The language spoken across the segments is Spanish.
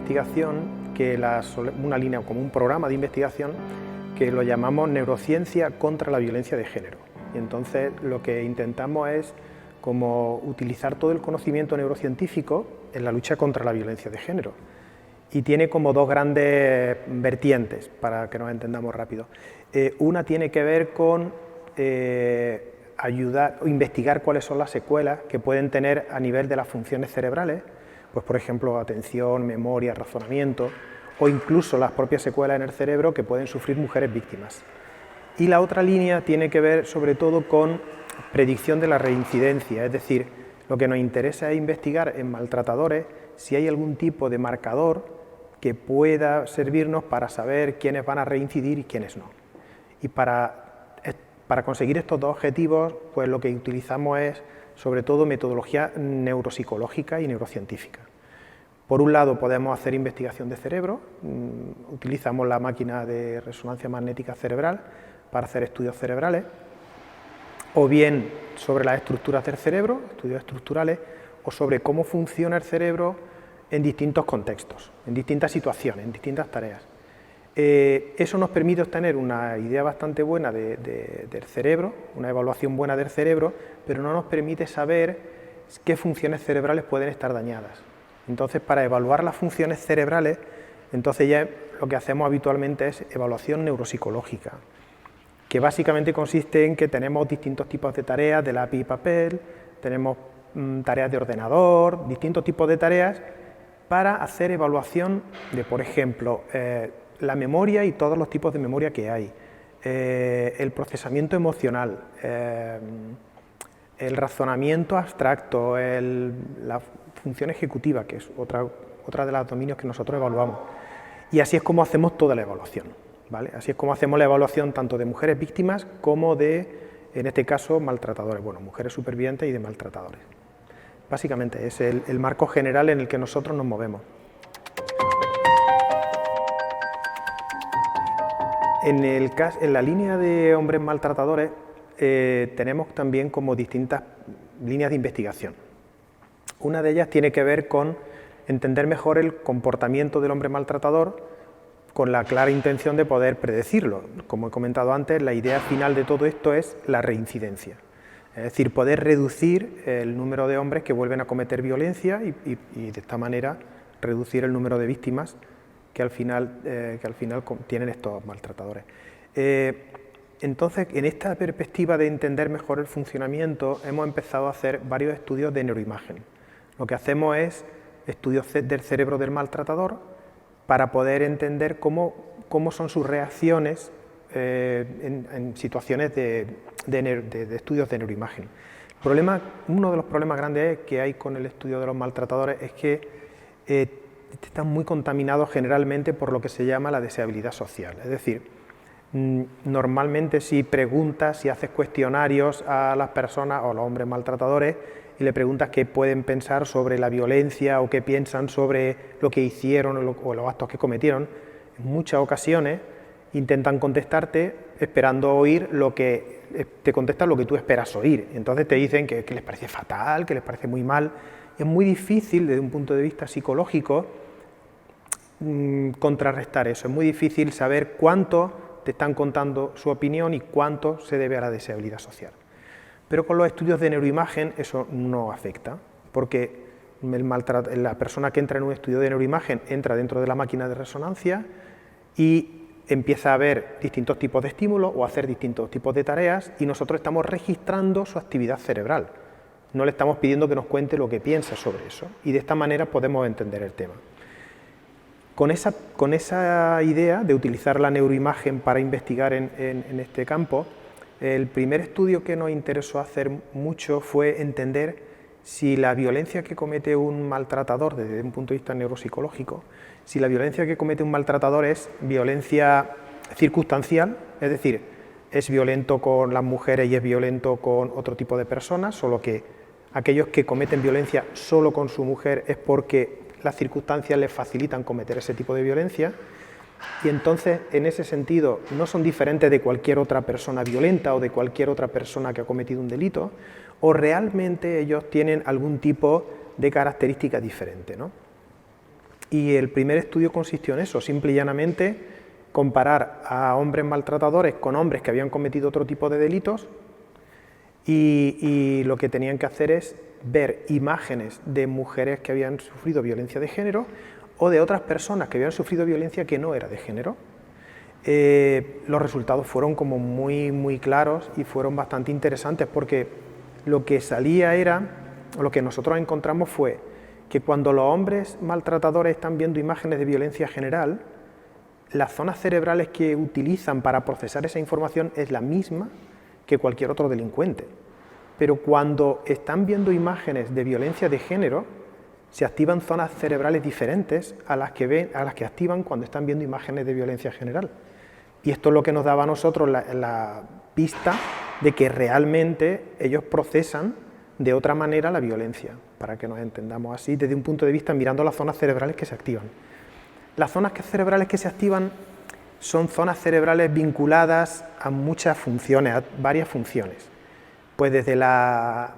investigación, una línea como un programa de investigación que lo llamamos Neurociencia contra la Violencia de Género. Y entonces lo que intentamos es como utilizar todo el conocimiento neurocientífico en la lucha contra la violencia de género. Y tiene como dos grandes vertientes, para que nos entendamos rápido. Una tiene que ver con ayudar o investigar cuáles son las secuelas que pueden tener a nivel de las funciones cerebrales, pues por ejemplo atención, memoria, razonamiento, o incluso las propias secuelas en el cerebro que pueden sufrir mujeres víctimas. Y la otra línea tiene que ver sobre todo con predicción de la reincidencia, es decir, lo que nos interesa es investigar en maltratadores si hay algún tipo de marcador que pueda servirnos para saber quiénes van a reincidir y quiénes no. Y para conseguir estos dos objetivos, pues lo que utilizamos es sobre todo metodología neuropsicológica y neurocientífica. Por un lado podemos hacer investigación de cerebro, utilizamos la máquina de resonancia magnética cerebral para hacer estudios cerebrales, o bien sobre las estructuras del cerebro, estudios estructurales, o sobre cómo funciona el cerebro en distintos contextos, en distintas situaciones, en distintas tareas. Eso nos permite obtener una idea bastante buena del cerebro, una evaluación buena del cerebro, pero no nos permite saber qué funciones cerebrales pueden estar dañadas. Entonces, para evaluar las funciones cerebrales, entonces ya lo que hacemos habitualmente es evaluación neuropsicológica, que básicamente consiste en que tenemos distintos tipos de tareas de lápiz y papel, tenemos tareas de ordenador, distintos tipos de tareas para hacer evaluación de, por ejemplo, la memoria y todos los tipos de memoria que hay, el procesamiento emocional, el razonamiento abstracto, la función ejecutiva, que es otra de los dominios que nosotros evaluamos. Y así es como hacemos toda la evaluación, ¿vale? Así es como hacemos la evaluación tanto de mujeres víctimas como de, en este caso, maltratadores, bueno, mujeres supervivientes y de maltratadores. Básicamente es el marco general en el que nosotros nos movemos. En la línea de hombres maltratadores tenemos también como distintas líneas de investigación. Una de ellas tiene que ver con entender mejor el comportamiento del hombre maltratador con la clara intención de poder predecirlo. Como he comentado antes, la idea final de todo esto es la reincidencia. Es decir, poder reducir el número de hombres que vuelven a cometer violencia y de esta manera reducir el número de víctimas que al final tienen estos maltratadores. Entonces, en esta perspectiva de entender mejor el funcionamiento, hemos empezado a hacer varios estudios de neuroimagen. Lo que hacemos es estudios del cerebro del maltratador para poder entender cómo son sus reacciones en situaciones de estudios de neuroimagen. Uno de los problemas grandes que hay con el estudio de los maltratadores es que están muy contaminados generalmente por lo que se llama la deseabilidad social. Es decir, normalmente si preguntas, si haces cuestionarios a las personas o a los hombres maltratadores y le preguntas qué pueden pensar sobre la violencia o qué piensan sobre lo que hicieron o los actos que cometieron, en muchas ocasiones intentan contestarte esperando oír te contestan lo que tú esperas oír. Entonces te dicen que les parece fatal, que les parece muy mal. Es muy difícil desde un punto de vista psicológico contrarrestar eso. Es muy difícil saber cuánto te están contando su opinión y cuánto se debe a la deseabilidad social. Pero con los estudios de neuroimagen eso no afecta, porque la persona que entra en un estudio de neuroimagen entra dentro de la máquina de resonancia y empieza a ver distintos tipos de estímulos o a hacer distintos tipos de tareas y nosotros estamos registrando su actividad cerebral. No le estamos pidiendo que nos cuente lo que piensa sobre eso y de esta manera podemos entender el tema. Con esa idea de utilizar la neuroimagen para investigar en este campo, el primer estudio que nos interesó hacer mucho fue entender si la violencia que comete un maltratador desde un punto de vista neuropsicológico, si la violencia que comete un maltratador es violencia circunstancial, es decir, es violento con las mujeres y es violento con otro tipo de personas, solo que aquellos que cometen violencia solo con su mujer es porque las circunstancias les facilitan cometer ese tipo de violencia, y entonces en ese sentido no son diferentes de cualquier otra persona violenta o de cualquier otra persona que ha cometido un delito, o realmente ellos tienen algún tipo de característica diferente, ¿no? Y el primer estudio consistió en eso, simple y llanamente comparar a hombres maltratadores con hombres que habían cometido otro tipo de delitos, y lo que tenían que hacer es ver imágenes de mujeres que habían sufrido violencia de género o de otras personas que habían sufrido violencia que no era de género. Los resultados fueron como muy claros y fueron bastante interesantes, porque lo que salía era, o lo que nosotros encontramos fue que cuando los hombres maltratadores están viendo imágenes de violencia general, las zonas cerebrales que utilizan para procesar esa información es la misma que cualquier otro delincuente. Pero cuando están viendo imágenes de violencia de género, se activan zonas cerebrales diferentes a las que activan cuando están viendo imágenes de violencia general. Y esto es lo que nos daba a nosotros la pista de que realmente ellos procesan de otra manera la violencia, para que nos entendamos así, desde un punto de vista mirando las zonas cerebrales que se activan. Las zonas cerebrales que se activan son zonas cerebrales vinculadas a muchas funciones, a varias funciones. Pues desde la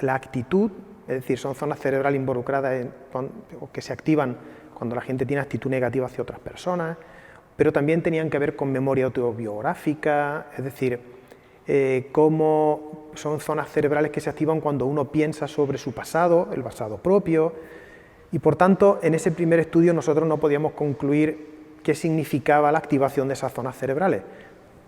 actitud, es decir, son zonas cerebrales involucradas que se activan cuando la gente tiene actitud negativa hacia otras personas, pero también tenían que ver con memoria autobiográfica, es decir, cómo son zonas cerebrales que se activan cuando uno piensa sobre su pasado, el pasado propio, y por tanto en ese primer estudio nosotros no podíamos concluir qué significaba la activación de esas zonas cerebrales,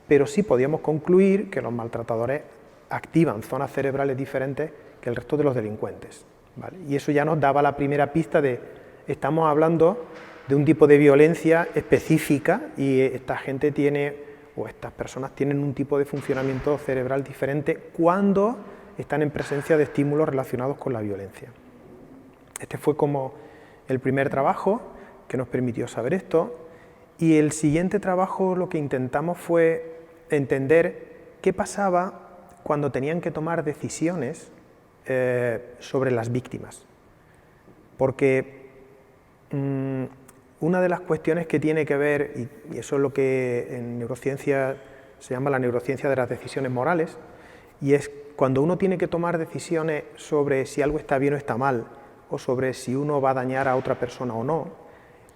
pero sí podíamos concluir que los maltratadores activan zonas cerebrales diferentes que el resto de los delincuentes, ¿vale? Y eso ya nos daba la primera pista de estamos hablando de un tipo de violencia específica y esta gente tiene, o estas personas tienen un tipo de funcionamiento cerebral diferente cuando están en presencia de estímulos relacionados con la violencia. Este fue como el primer trabajo que nos permitió saber esto, y el siguiente trabajo lo que intentamos fue entender qué pasaba cuando tenían que tomar decisiones sobre las víctimas. Porque una de las cuestiones que tiene que ver, y eso es lo que en neurociencia se llama la neurociencia de las decisiones morales, y es cuando uno tiene que tomar decisiones sobre si algo está bien o está mal, o sobre si uno va a dañar a otra persona o no.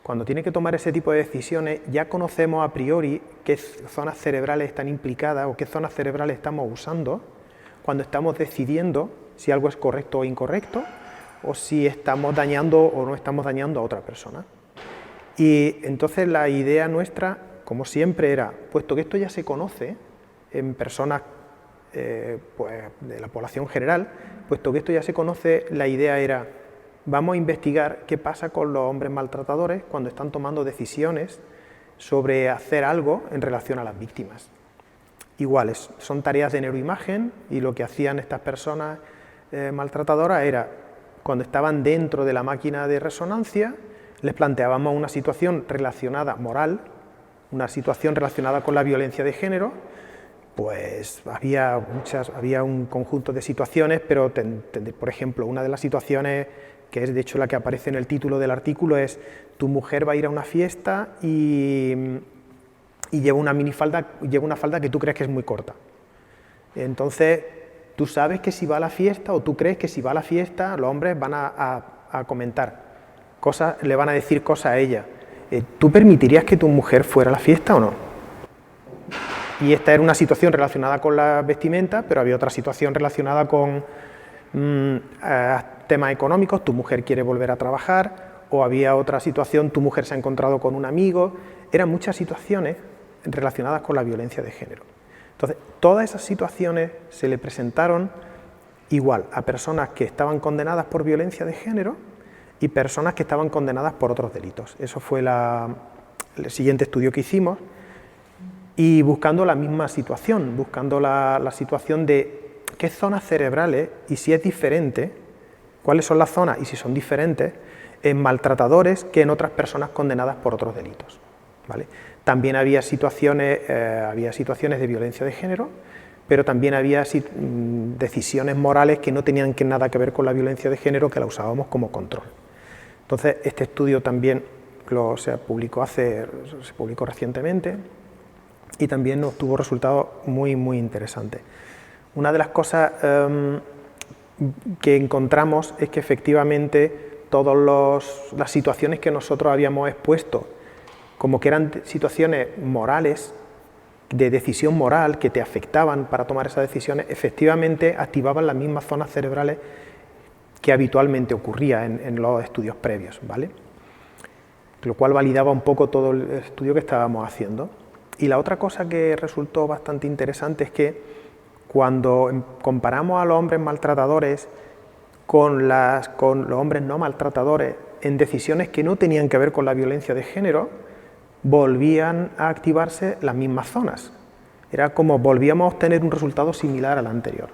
Cuando tiene que tomar ese tipo de decisiones, ya conocemos a priori qué zonas cerebrales están implicadas o qué zonas cerebrales estamos usando cuando estamos decidiendo si algo es correcto o incorrecto, o si estamos dañando o no estamos dañando a otra persona. Y entonces la idea nuestra, como siempre, era, puesto que esto ya se conoce en personas pues, de la población general, puesto que esto ya se conoce, la idea era, vamos a investigar qué pasa con los hombres maltratadores cuando están tomando decisiones sobre hacer algo en relación a las víctimas. Iguales, son tareas de neuroimagen, y lo que hacían estas personas maltratadoras era, cuando estaban dentro de la máquina de resonancia, les planteábamos una situación relacionada, moral, una situación relacionada con la violencia de género. Pues había un conjunto de situaciones, pero por ejemplo, una de las situaciones, que es de hecho la que aparece en el título del artículo, es: tu mujer va a ir a una fiesta y lleva una minifalda, lleva una falda que tú crees que es muy corta. Entonces, tú sabes que si va a la fiesta, o tú crees que si va a la fiesta, los hombres van a comentar cosas, le van a decir cosas a ella. ¿Tú permitirías que tu mujer fuera a la fiesta o no? Y esta era una situación relacionada con la vestimenta, pero había otra situación relacionada con temas económicos: tu mujer quiere volver a trabajar, o había otra situación: tu mujer se ha encontrado con un amigo. Eran muchas situaciones relacionadas con la violencia de género. Entonces, todas esas situaciones se le presentaron igual a personas que estaban condenadas por violencia de género y personas que estaban condenadas por otros delitos. Eso fue el siguiente estudio que hicimos, y buscando la misma situación, buscando la situación de qué zonas cerebrales, y si es diferente, cuáles son las zonas y si son diferentes en maltratadores que en otras personas condenadas por otros delitos, ¿vale? También había situaciones de violencia de género, pero también había decisiones morales que no tenían nada que ver con la violencia de género, que la usábamos como control. Entonces, este estudio también se publicó recientemente, y también obtuvo resultados muy interesantes. Una de las cosas que encontramos es que efectivamente todas las situaciones que nosotros habíamos expuesto, como que eran situaciones morales, de decisión moral, que te afectaban para tomar esas decisiones, efectivamente activaban las mismas zonas cerebrales que habitualmente ocurría en los estudios previos, ¿vale? Lo cual validaba un poco todo el estudio que estábamos haciendo. Y la otra cosa que resultó bastante interesante es que cuando comparamos a los hombres maltratadores con los hombres no maltratadores en decisiones que no tenían que ver con la violencia de género, volvían a activarse las mismas zonas. Era como volvíamos a obtener un resultado similar al anterior.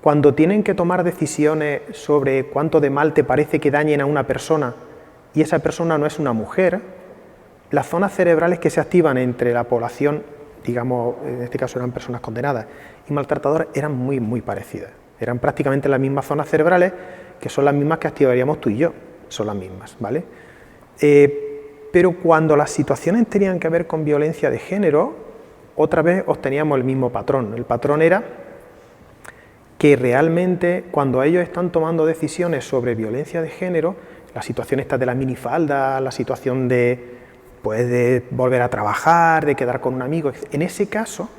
Cuando tienen que tomar decisiones sobre cuánto de mal te parece que dañen a una persona y esa persona no es una mujer, las zonas cerebrales que se activan entre la población, digamos, en este caso eran personas condenadas, y maltratadoras, eran muy parecidas. Eran prácticamente las mismas zonas cerebrales, que son las mismas que activaríamos tú y yo, son las mismas, ¿vale? Pero cuando las situaciones tenían que ver con violencia de género, otra vez obteníamos el mismo patrón. El patrón era que realmente cuando ellos están tomando decisiones sobre violencia de género, la situación esta de la minifalda, la situación de volver a trabajar, de quedar con un amigo, en ese caso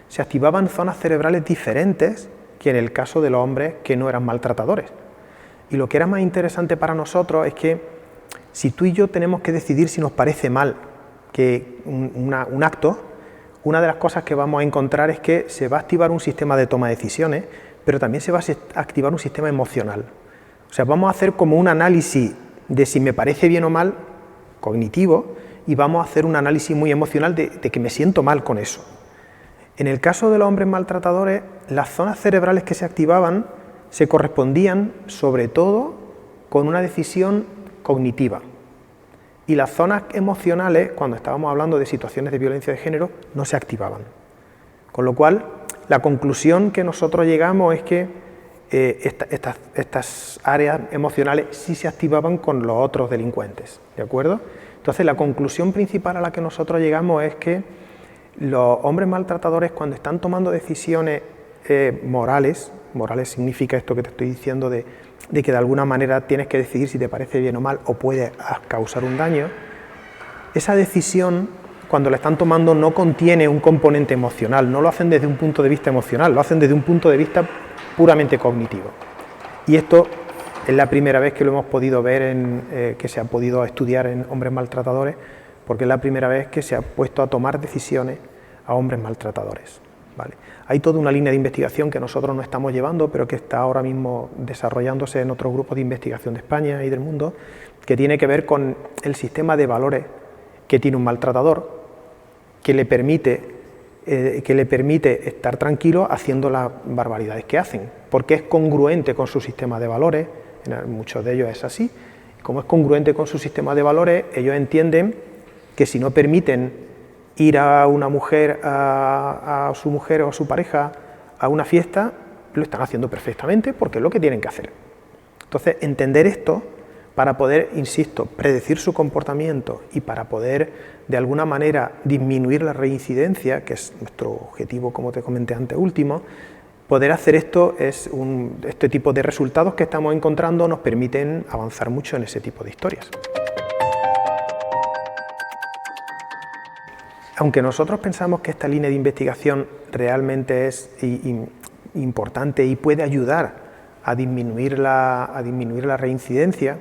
se activaban zonas cerebrales diferentes que en el caso de los hombres que no eran maltratadores. Y lo que era más interesante para nosotros es que si tú y yo tenemos que decidir si nos parece mal que un acto, una de las cosas que vamos a encontrar es que se va a activar un sistema de toma de decisiones, pero también se va a activar un sistema emocional. O sea, vamos a hacer como un análisis de si me parece bien o mal, cognitivo, y vamos a hacer un análisis muy emocional de que me siento mal con eso. En el caso de los hombres maltratadores, las zonas cerebrales que se activaban se correspondían sobre todo con una decisión cognitiva. Y las zonas emocionales, cuando estábamos hablando de situaciones de violencia de género, no se activaban. Con lo cual, la conclusión que nosotros llegamos es que estas áreas emocionales sí se activaban con los otros delincuentes, ¿de acuerdo? Entonces, la conclusión principal a la que nosotros llegamos es que los hombres maltratadores, cuando están tomando decisiones morales significa esto que te estoy diciendo de que de alguna manera tienes que decidir si te parece bien o mal o puede causar un daño, esa decisión, cuando la están tomando, no contiene un componente emocional, no lo hacen desde un punto de vista emocional, lo hacen desde un punto de vista puramente cognitivo. Y esto es la primera vez que lo hemos podido ver, que se ha podido estudiar en hombres maltratadores, porque es la primera vez que se ha puesto a tomar decisiones a hombres maltratadores, ¿vale? Hay toda una línea de investigación que nosotros no estamos llevando, pero que está ahora mismo desarrollándose en otros grupos de investigación de España y del mundo, que tiene que ver con el sistema de valores que tiene un maltratador, que le permite estar tranquilo haciendo las barbaridades que hacen, porque es congruente con su sistema de valores, en muchos de ellos es así. Como es congruente con su sistema de valores, ellos entienden que si no permiten ir a una mujer, a su mujer o a su pareja a una fiesta, lo están haciendo perfectamente porque es lo que tienen que hacer. Entonces, entender esto para poder, insisto, predecir su comportamiento y para poder, de alguna manera, disminuir la reincidencia, que es nuestro objetivo, como te comenté antes, último, poder hacer esto, este tipo de resultados que estamos encontrando nos permiten avanzar mucho en ese tipo de historias. Aunque nosotros pensamos que esta línea de investigación realmente es importante y puede ayudar a disminuir la reincidencia,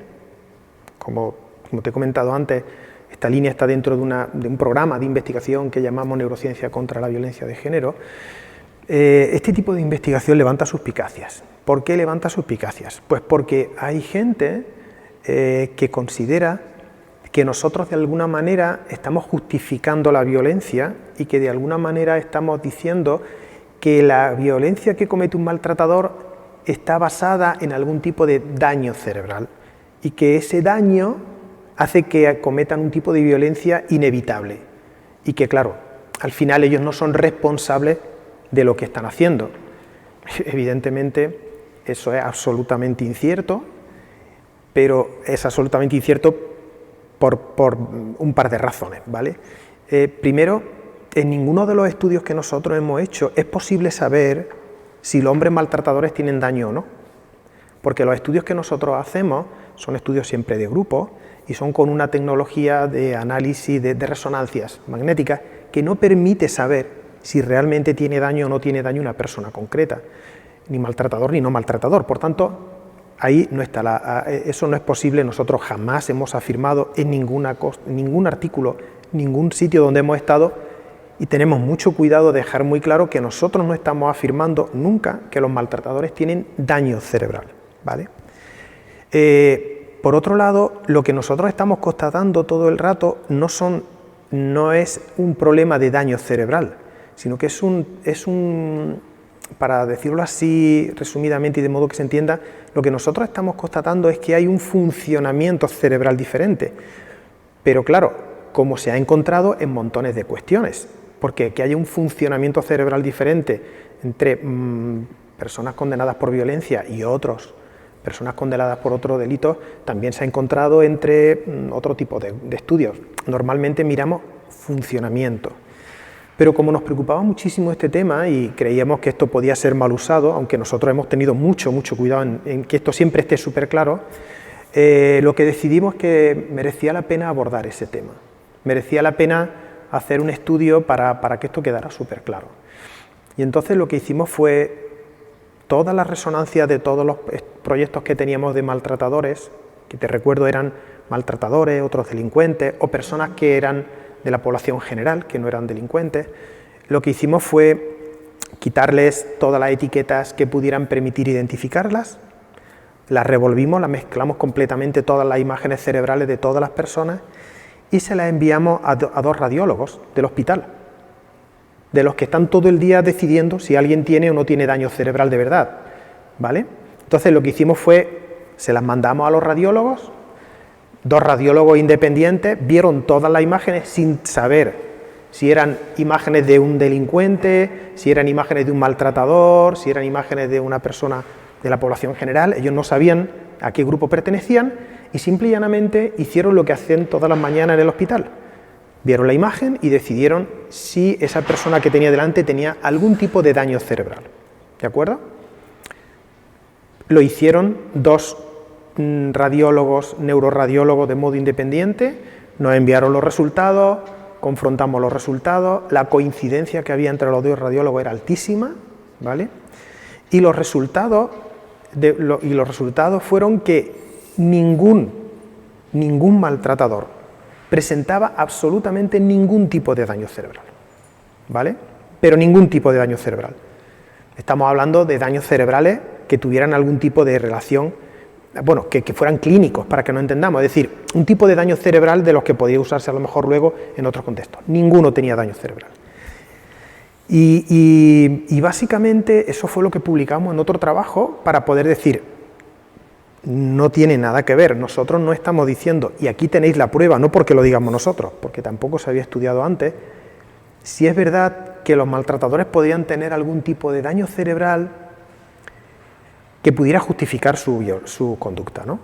como te he comentado antes, esta línea está dentro de un programa de investigación que llamamos Neurociencia contra la Violencia de Género. Este tipo de investigación levanta suspicacias. ¿Por qué levanta suspicacias? Pues porque hay gente que considera que nosotros de alguna manera estamos justificando la violencia y que de alguna manera estamos diciendo que la violencia que comete un maltratador está basada en algún tipo de daño cerebral y que ese daño hace que cometan un tipo de violencia inevitable y que, claro, al final ellos no son responsables de lo que están haciendo. Evidentemente, eso es absolutamente incierto, pero es absolutamente incierto por un par de razones, ¿vale? Primero, en ninguno de los estudios que nosotros hemos hecho es posible saber si los hombres maltratadores tienen daño o no, porque los estudios que nosotros hacemos son estudios siempre de grupo y son con una tecnología de análisis de resonancias magnéticas que no permite saber si realmente tiene daño o no tiene daño una persona concreta, ni maltratador ni no maltratador. Por tanto, ahí no está eso no es posible. Nosotros jamás hemos afirmado en ningún artículo, ningún sitio donde hemos estado, y tenemos mucho cuidado de dejar muy claro que nosotros no estamos afirmando nunca que los maltratadores tienen daño cerebral, ¿vale? Por otro lado, lo que nosotros estamos constatando todo el rato no es un problema de daño cerebral, sino que es un, para decirlo así resumidamente y de modo que se entienda, lo que nosotros estamos constatando es que hay un funcionamiento cerebral diferente, pero claro, como se ha encontrado en montones de cuestiones, porque que haya un funcionamiento cerebral diferente entre personas condenadas por violencia y personas condenadas por otro delito, también se ha encontrado entre otro tipo de estudios. Normalmente miramos funcionamiento. Pero como nos preocupaba muchísimo este tema y creíamos que esto podía ser mal usado, aunque nosotros hemos tenido mucho cuidado en que esto siempre esté súper claro, lo que decidimos es que merecía la pena abordar ese tema. Merecía la pena hacer un estudio para que esto quedara súper claro. Y entonces lo que hicimos fue todas las resonancias de todos los proyectos que teníamos de maltratadores, que te recuerdo eran maltratadores, otros delincuentes o personas que eran de la población general, que no eran delincuentes, lo que hicimos fue quitarles todas las etiquetas que pudieran permitir identificarlas, las revolvimos, las mezclamos completamente, todas las imágenes cerebrales de todas las personas, y se las enviamos a dos radiólogos del hospital, de los que están todo el día decidiendo si alguien tiene o no tiene daño cerebral de verdad, ¿vale? Entonces lo que hicimos fue, se las mandamos a los radiólogos, dos radiólogos independientes vieron todas las imágenes sin saber si eran imágenes de un delincuente, si eran imágenes de un maltratador, si eran imágenes de una persona de la población general. Ellos no sabían a qué grupo pertenecían y simple y llanamente hicieron lo que hacen todas las mañanas en el hospital. Vieron la imagen y decidieron si esa persona que tenía delante tenía algún tipo de daño cerebral. ¿De acuerdo? Lo hicieron dos radiólogos, neuroradiólogos de modo independiente, nos enviaron los resultados, confrontamos los resultados, la coincidencia que había entre los dos radiólogos era altísima, ¿vale? Y los resultados fueron que ningún maltratador presentaba absolutamente ningún tipo de daño cerebral, ¿vale? Pero ningún tipo de daño cerebral. Estamos hablando de daños cerebrales que tuvieran algún tipo de relación, bueno, que fueran clínicos, para que no entendamos, es decir, un tipo de daño cerebral de los que podía usarse a lo mejor luego en otros contextos. Ninguno tenía daño cerebral. Y básicamente eso fue lo que publicamos en otro trabajo para poder decir, no tiene nada que ver, nosotros no estamos diciendo, y aquí tenéis la prueba, no porque lo digamos nosotros, porque tampoco se había estudiado antes, si es verdad que los maltratadores podían tener algún tipo de daño cerebral que pudiera justificar su conducta, ¿no?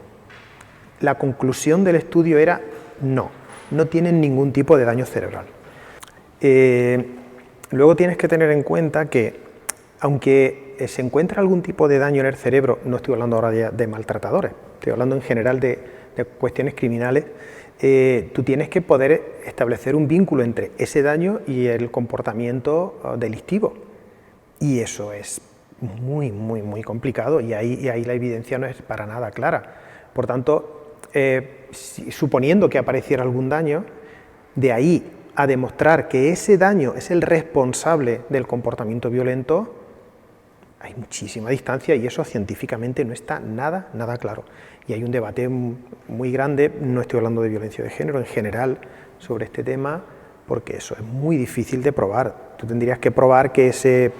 La conclusión del estudio era no tienen ningún tipo de daño cerebral. Luego tienes que tener en cuenta que, aunque se encuentra algún tipo de daño en el cerebro, no estoy hablando ahora de maltratadores, estoy hablando en general de cuestiones criminales, tú tienes que poder establecer un vínculo entre ese daño y el comportamiento delictivo. Y eso es muy complicado y ahí la evidencia no es para nada clara. Por tanto, suponiendo que apareciera algún daño, de ahí a demostrar que ese daño es el responsable del comportamiento violento, hay muchísima distancia y eso científicamente no está nada claro. Y hay un debate muy grande, no estoy hablando de violencia de género, en general sobre este tema, porque eso es muy difícil de probar. Tú tendrías que probar que ese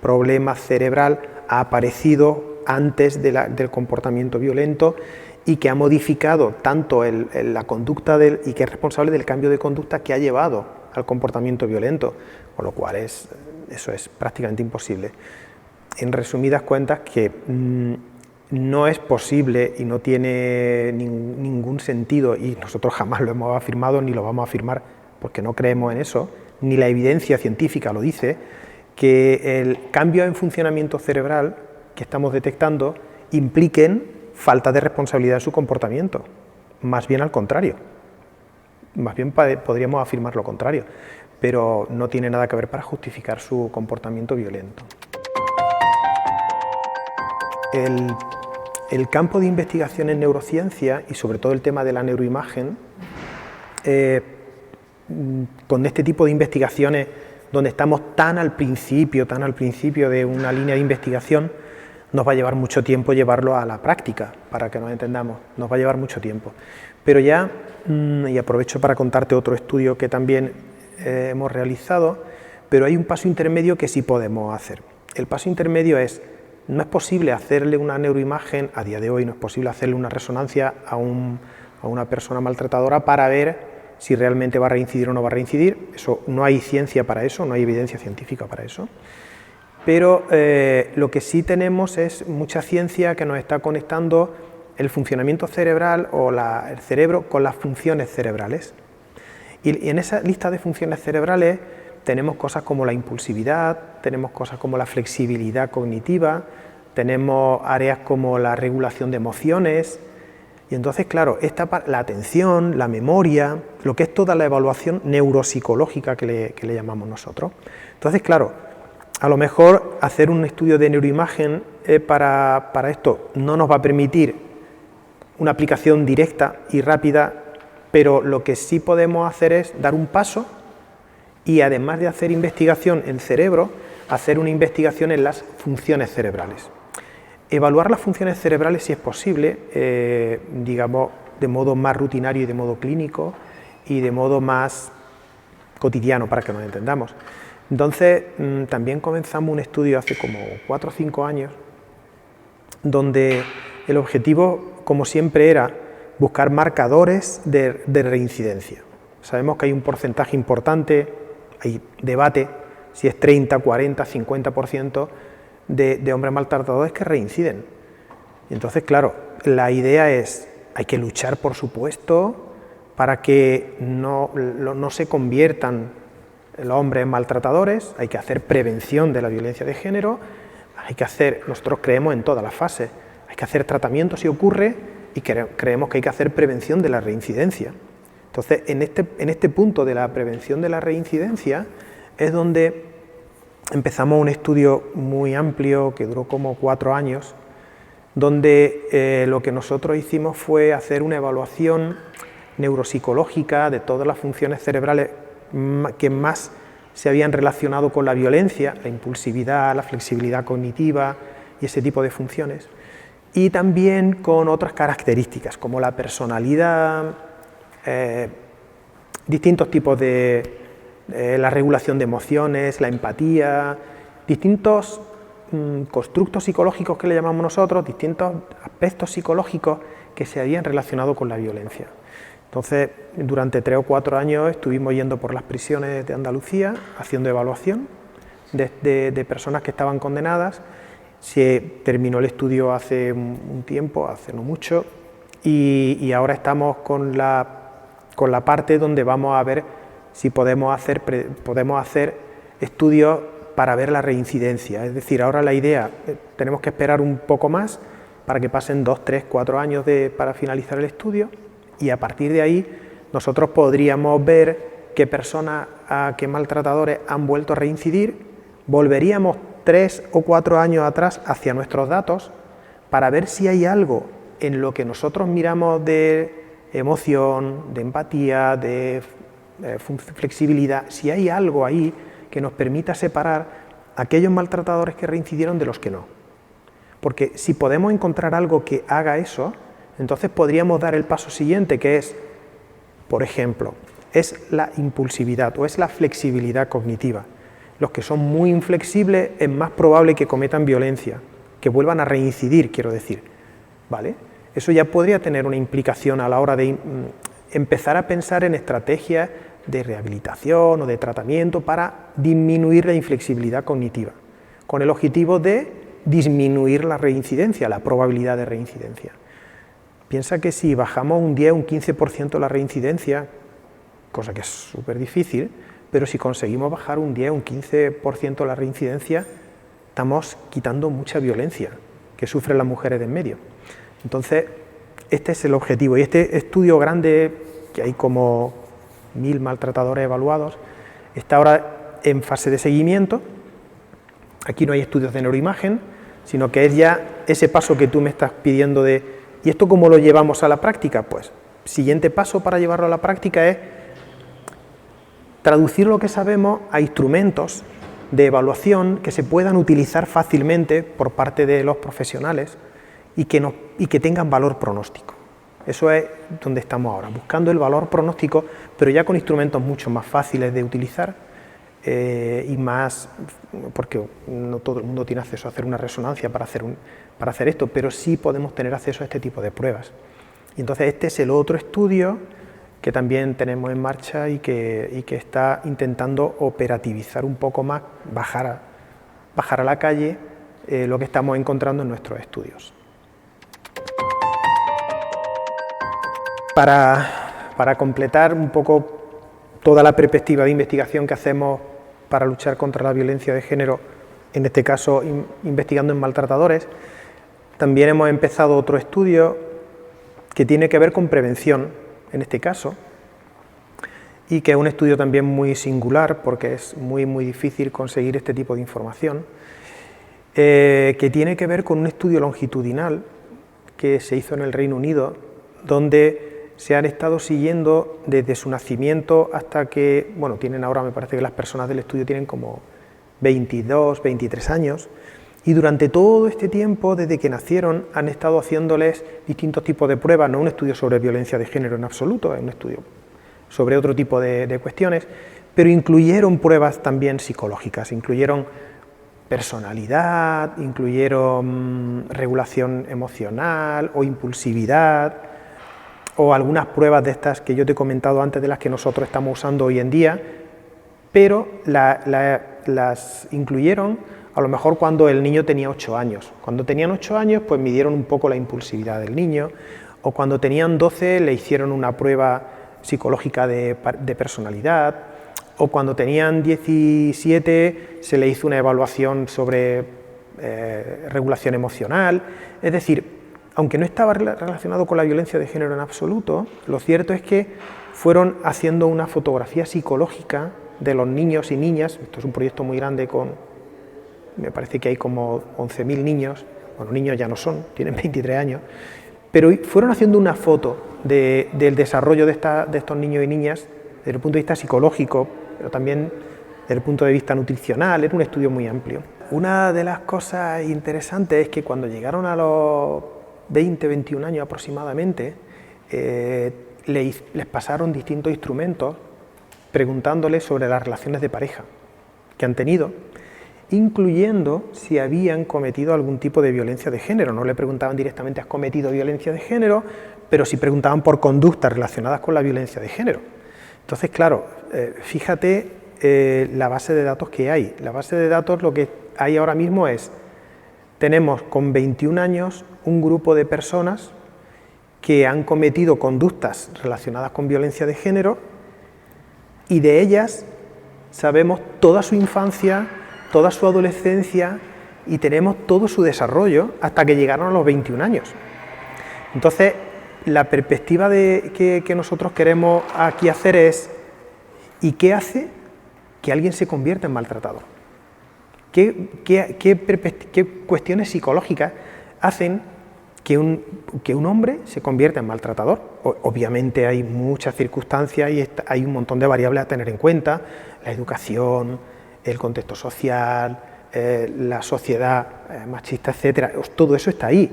problema cerebral ha aparecido antes del comportamiento violento y que ha modificado tanto la conducta y que es responsable del cambio de conducta que ha llevado al comportamiento violento, con lo cual eso es prácticamente imposible. En resumidas cuentas, que no es posible y no tiene ningún sentido, y nosotros jamás lo hemos afirmado ni lo vamos a afirmar porque no creemos en eso, ni la evidencia científica lo dice, que el cambio en funcionamiento cerebral que estamos detectando impliquen falta de responsabilidad en su comportamiento, más bien al contrario, más bien podríamos afirmar lo contrario, pero no tiene nada que ver para justificar su comportamiento violento. El campo de investigación en neurociencia y sobre todo el tema de la neuroimagen, con este tipo de investigaciones donde estamos tan al principio de una línea de investigación, nos va a llevar mucho tiempo llevarlo a la práctica, para que nos entendamos, nos va a llevar mucho tiempo. Pero ya, y aprovecho para contarte otro estudio que también hemos realizado, pero hay un paso intermedio que sí podemos hacer. El paso intermedio es, no es posible hacerle una neuroimagen, a día de hoy no es posible hacerle una resonancia a una persona maltratadora para ver si realmente va a reincidir o no va a reincidir. Eso, no hay ciencia para eso, no hay evidencia científica para eso. Pero lo que sí tenemos es mucha ciencia que nos está conectando el funcionamiento cerebral o el cerebro con las funciones cerebrales. Y en esa lista de funciones cerebrales tenemos cosas como la impulsividad, tenemos cosas como la flexibilidad cognitiva, tenemos áreas como la regulación de emociones. Y entonces, claro, la atención, la memoria, lo que es toda la evaluación neuropsicológica que le llamamos nosotros. Entonces, claro, a lo mejor hacer un estudio de neuroimagen para esto no nos va a permitir una aplicación directa y rápida, pero lo que sí podemos hacer es dar un paso y además de hacer investigación en cerebro, hacer una investigación en las funciones cerebrales. Evaluar las funciones cerebrales si es posible, digamos, de modo más rutinario y de modo clínico y de modo más cotidiano para que nos entendamos. Entonces, también comenzamos un estudio hace como 4 o 5 años, donde el objetivo, como siempre, era buscar marcadores de reincidencia. Sabemos que hay un porcentaje importante, hay debate, si es 30, 40, 50% de hombres maltratadores que reinciden. Y entonces, claro, la idea es, hay que luchar, por supuesto, para que no se conviertan los hombres maltratadores, hay que hacer prevención de la violencia de género, nosotros creemos en todas las fases, hay que hacer tratamiento si ocurre y creemos que hay que hacer prevención de la reincidencia. Entonces, en este punto de la prevención de la reincidencia es donde empezamos un estudio muy amplio que duró como 4 años, donde lo que nosotros hicimos fue hacer una evaluación neuropsicológica de todas las funciones cerebrales que más se habían relacionado con la violencia, la impulsividad, la flexibilidad cognitiva y ese tipo de funciones, y también con otras características como la personalidad, distintos tipos de la regulación de emociones, la empatía, distintos constructos psicológicos que le llamamos nosotros, distintos aspectos psicológicos que se habían relacionado con la violencia. Entonces, durante 3 o 4 años estuvimos yendo por las prisiones de Andalucía, haciendo evaluación de personas que estaban condenadas. Se terminó el estudio hace un tiempo, hace no mucho, y ahora estamos con la parte donde vamos a ver si podemos hacer estudios para ver la reincidencia. Es decir, ahora la idea, tenemos que esperar un poco más para que pasen 2, 3, 4 años para finalizar el estudio, y a partir de ahí nosotros podríamos ver qué personas, qué maltratadores han vuelto a reincidir, volveríamos 3 o 4 años atrás hacia nuestros datos para ver si hay algo en lo que nosotros miramos de emoción, de empatía, de flexibilidad, si hay algo ahí que nos permita separar a aquellos maltratadores que reincidieron de los que no. Porque si podemos encontrar algo que haga eso, entonces podríamos dar el paso siguiente, que es, por ejemplo, es la impulsividad o es la flexibilidad cognitiva. Los que son muy inflexibles es más probable que cometan violencia, que vuelvan a reincidir, quiero decir, ¿vale? Eso ya podría tener una implicación a la hora de empezar a pensar en estrategias de rehabilitación o de tratamiento para disminuir la inflexibilidad cognitiva, con el objetivo de disminuir la reincidencia, la probabilidad de reincidencia. Piensa que si bajamos un 10 o un 15% la reincidencia, cosa que es súper difícil, pero si conseguimos bajar un 10 o un 15% la reincidencia, estamos quitando mucha violencia, que sufren las mujeres de en medio. Entonces, este es el objetivo. Y este estudio grande, que hay como 1000 maltratadores evaluados, está ahora en fase de seguimiento. Aquí no hay estudios de neuroimagen, sino que es ya ese paso que tú me estás pidiendo de ¿y esto cómo lo llevamos a la práctica? Pues, siguiente paso para llevarlo a la práctica es traducir lo que sabemos a instrumentos de evaluación que se puedan utilizar fácilmente por parte de los profesionales y que tengan valor pronóstico. Eso es donde estamos ahora, buscando el valor pronóstico, pero ya con instrumentos mucho más fáciles de utilizar y más, porque no todo el mundo tiene acceso a hacer una resonancia para hacer esto, pero sí podemos tener acceso a este tipo de pruebas. Y entonces este es el otro estudio que también tenemos en marcha y que está intentando operativizar un poco más, bajar a la calle lo que estamos encontrando en nuestros estudios. Para completar un poco toda la perspectiva de investigación que hacemos para luchar contra la violencia de género, en este caso investigando en maltratadores, también hemos empezado otro estudio que tiene que ver con prevención, en este caso, y que es un estudio también muy singular porque es muy difícil conseguir este tipo de información, que tiene que ver con un estudio longitudinal que se hizo en el Reino Unido, donde se han estado siguiendo desde su nacimiento hasta que, bueno, tienen ahora, me parece que las personas del estudio tienen como 22, 23 años, y durante todo este tiempo, desde que nacieron, han estado haciéndoles distintos tipos de pruebas, no un estudio sobre violencia de género en absoluto, es un estudio sobre otro tipo de cuestiones, pero incluyeron pruebas también psicológicas, incluyeron personalidad, incluyeron regulación emocional o impulsividad, o algunas pruebas de estas que yo te he comentado antes, de las que nosotros estamos usando hoy en día, pero las incluyeron a lo mejor cuando el niño tenía 8 años. Cuando tenían 8 años, pues midieron un poco la impulsividad del niño, o cuando tenían 12 le hicieron una prueba psicológica de personalidad, o cuando tenían 17 se le hizo una evaluación sobre regulación emocional. Es decir, aunque no estaba relacionado con la violencia de género en absoluto, lo cierto es que fueron haciendo una fotografía psicológica de los niños y niñas. Esto es un proyecto muy grande me parece que hay como 11.000 niños, bueno, niños ya no son, tienen 23 años, pero fueron haciendo una foto del desarrollo de estos niños y niñas desde el punto de vista psicológico, pero también desde el punto de vista nutricional. Era un estudio muy amplio. Una de las cosas interesantes es que cuando llegaron a los 20, 21 años aproximadamente, les pasaron distintos instrumentos preguntándoles sobre las relaciones de pareja que han tenido, incluyendo si habían cometido algún tipo de violencia de género. No le preguntaban directamente ¿has cometido violencia de género?, pero sí preguntaban por conductas relacionadas con la violencia de género. Entonces, claro, fíjate la base de datos que hay. La base de datos, lo que hay ahora mismo es, tenemos con 21 años un grupo de personas que han cometido conductas relacionadas con violencia de género, y de ellas sabemos toda su infancia, toda su adolescencia, y tenemos todo su desarrollo hasta que llegaron a los 21 años. Entonces, la perspectiva que nosotros queremos aquí hacer es, ¿y qué hace que alguien se convierta en maltratador? ¿Qué cuestiones psicológicas hacen que un hombre se convierta en maltratador? Obviamente hay muchas circunstancias y hay un montón de variables a tener en cuenta: la educación, el contexto social, la sociedad machista, etcétera. Todo eso está ahí,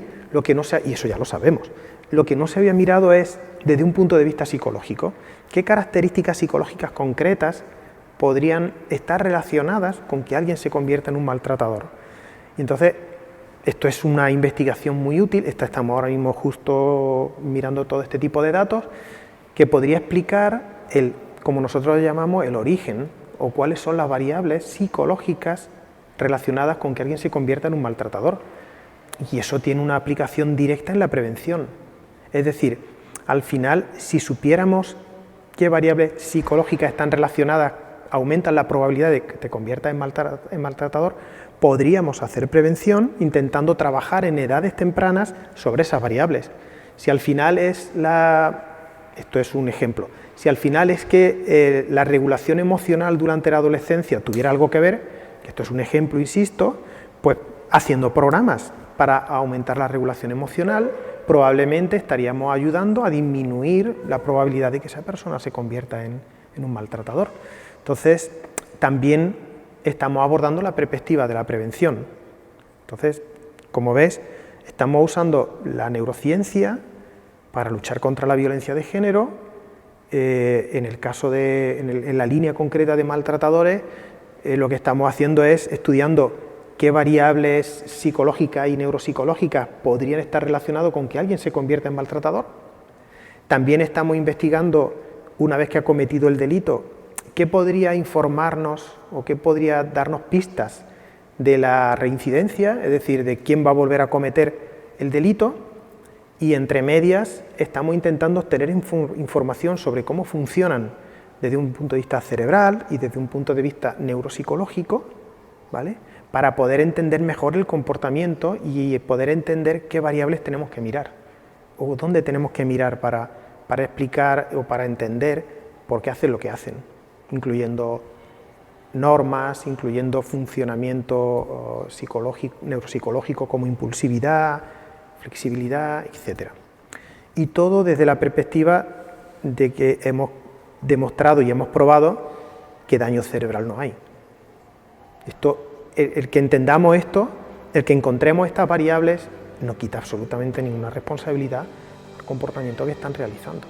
y eso ya lo sabemos. Lo que no se había mirado es, desde un punto de vista psicológico, qué características psicológicas concretas podrían estar relacionadas con que alguien se convierta en un maltratador. Y entonces, esto es una investigación muy útil. Estamos ahora mismo justo mirando todo este tipo de datos que podría explicar como nosotros lo llamamos, el origen, o cuáles son las variables psicológicas relacionadas con que alguien se convierta en un maltratador. Y eso tiene una aplicación directa en la prevención. Es decir, al final, si supiéramos qué variables psicológicas están relacionadas aumentan la probabilidad de que te conviertas en maltratador, podríamos hacer prevención intentando trabajar en edades tempranas sobre esas variables. Si al final esto es un ejemplo, si al final es que la regulación emocional durante la adolescencia tuviera algo que ver, que esto es un ejemplo, insisto, pues haciendo programas para aumentar la regulación emocional, probablemente estaríamos ayudando a disminuir la probabilidad de que esa persona se convierta en un maltratador. Entonces, también estamos abordando la perspectiva de la prevención. Entonces, como ves, estamos usando la neurociencia para luchar contra la violencia de género. En el caso en la línea concreta de maltratadores, lo que estamos haciendo es estudiando qué variables psicológicas y neuropsicológicas podrían estar relacionadas con que alguien se convierta en maltratador. También estamos investigando, una vez que ha cometido el delito, qué podría informarnos o qué podría darnos pistas de la reincidencia, es decir, de quién va a volver a cometer el delito, y entre medias estamos intentando obtener información sobre cómo funcionan desde un punto de vista cerebral y desde un punto de vista neuropsicológico, ¿vale?, para poder entender mejor el comportamiento y poder entender qué variables tenemos que mirar o dónde tenemos que mirar para explicar o para entender por qué hacen lo que hacen, incluyendo normas, incluyendo funcionamiento neuropsicológico como impulsividad, flexibilidad, etc. Y todo desde la perspectiva de que hemos demostrado y hemos probado que daño cerebral no hay. El que entendamos esto, el que encontremos estas variables, no quita absolutamente ninguna responsabilidad al comportamiento que están realizando.